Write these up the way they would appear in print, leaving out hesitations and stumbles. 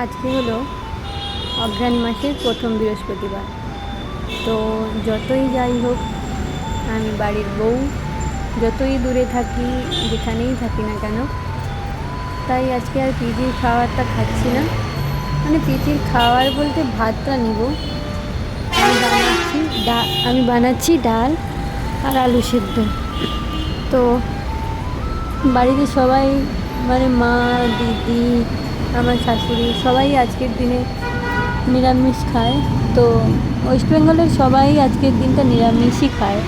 আজকে হলো অঘ্রাণ মাসের প্রথম বৃহস্পতিবার। তো যতই যাই হোক, আমি বাড়ির বউ, যতই দূরে থাকি, যেখানেই থাকি না কেন, তাই আজকে আর পিজির খাবারটা খাচ্ছি না। মানে পিজির খাবার বলতে ভাতটা নিব। আমি বানাচ্ছি ডাল আর আলু সেদ্ধ। তো বাড়িতে সবাই, মানে মা, দিদি, আমার শাশুড়ি সবাই আজকের দিনে নিরামিষ খায়। তো ওয়েস্ট বেঙ্গলের সবাই আজকের দিনটা নিরামিষই খায়।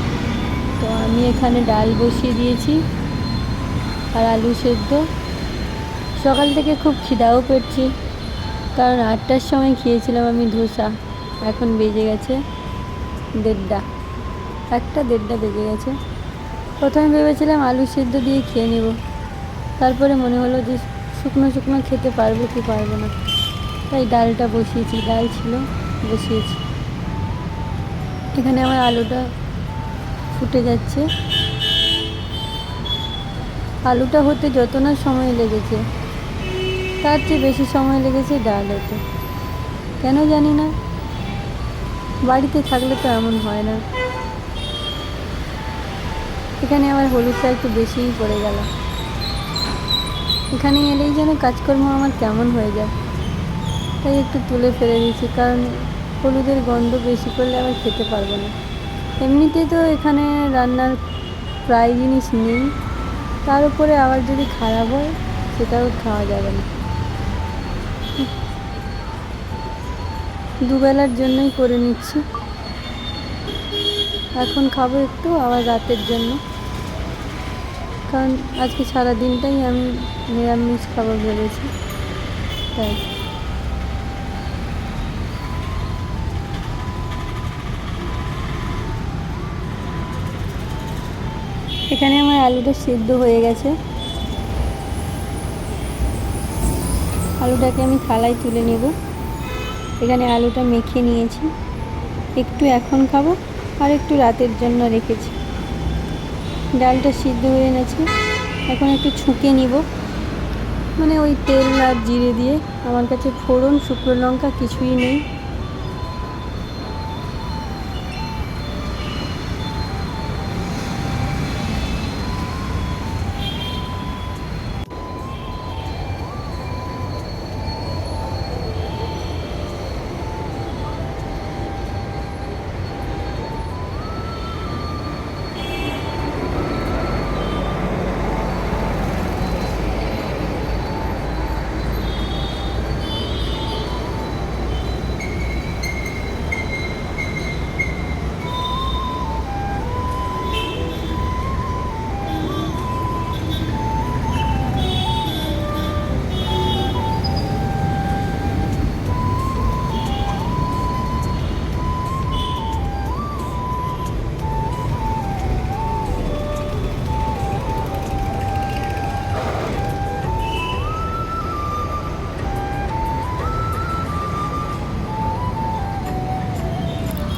তো আমি এখানে ডাল বসিয়ে দিয়েছি আর আলু সেদ্ধ। সকাল থেকে খুব খিদাও পেটছে, কারণ 8টার সময় খেয়েছিলাম আমি ধোসা। এখন বেজে গেছে 1:30, 1:30 বেজে গেছে। প্রথমে ভেবেছিলাম আলু সেদ্ধ দিয়ে খেয়ে নেব, তারপরে মনে হলো যে শুকনো শুকনো খেতে পারবো কি পারবো না, তাই ডালটা বসিয়েছি। ডাল ছিল, বসিয়েছি। এখানে আমার আলুটা ফুটে যাচ্ছে। আলুটা হতে যত না সময় লেগেছে, তার চেয়ে বেশি সময় লেগেছে ডাল হতে। কেন জানি না, বাড়িতে থাকলে তো এমন হয় না। এখানে আমার হলুদটা একটু বেশিই পড়ে গেল। এখানে এলেই যেন কাজকর্ম আমার কেমন হয়ে যায়, তাই একটু তুলে ফেলে দিয়েছি, কারণ হলুদের গন্ধ বেশি করলে আবার খেতে পারবো না। এমনিতে তো এখানে রান্নার প্রায় জিনিস নেই, তার উপরে আবার যদি খারাপ হয় সেটাও খাওয়া যাবে না। দুবেলার জন্যই করে নিচ্ছি। এখন খাবো একটু, আবার রাতের জন্য, কারণ আজকে সারা দিনটাই আমি নিরামিষ খাবার ভেবেছি, তাই। এখানে আমার আলুটা সেদ্ধ হয়ে গেছে। আলুটাকে আমি থালায় তুলে নেব। এখানে আলুটা মেখে নিয়েছি, একটু এখন খাবো আর একটু রাতের জন্য রেখেছি। ডালটা সিদ্ধ হয়ে গেছে, এখন একটু ছুঁকে নিব, মানে ওই তেল আর জিরে দিয়ে। আমার কাছে ফোড়ন, শুকনো লঙ্কা কিছুই নেই।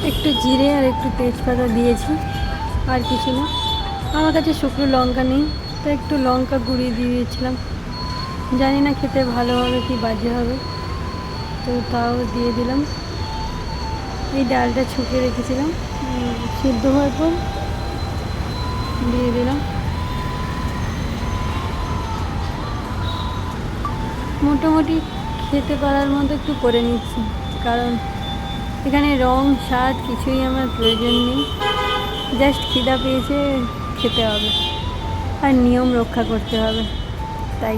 একটু জিরে আর একটু তেজপাতা দিয়েছি, আর কিছু না। আমার কাছে শুকনো লঙ্কা নেই, তাই একটু লঙ্কা গুঁড়িয়ে দিয়েছিলাম। জানি না খেতে ভালো হবে কি বাজে হবে, তো তাও দিয়ে দিলাম। এই ডালটা ছুঁকে রেখেছিলাম, সিদ্ধ হওয়ার পর দিয়ে দিলাম। মোটামুটি খেতে পারার মতো একটু করে নিচ্ছি, কারণ এখানে রং স্বাদ কিছুই আমার প্রয়োজন নেই। জাস্ট খিদা পেয়েছে, খেতে হবে আর নিয়ম রক্ষা করতে হবে, তাই।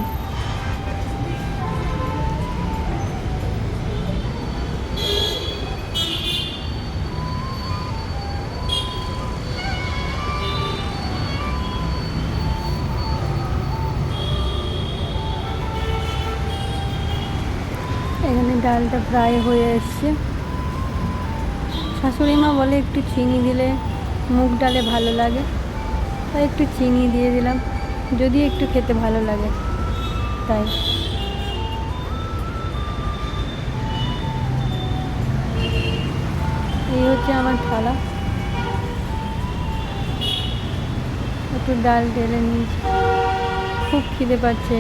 এখানে ডালটা প্রায় হয়ে এসছে। শাশুড়ি মা বলে একটু চিনি দিলে মুগ ডালে ভালো লাগে, তাই একটু চিনি দিয়ে দিলাম, যদি একটু খেতে ভালো লাগে, তাই। এই হচ্ছে আমার থালা। একটু ডাল ঢেলে নিয়েছি, খুব খিদে পাচ্ছে।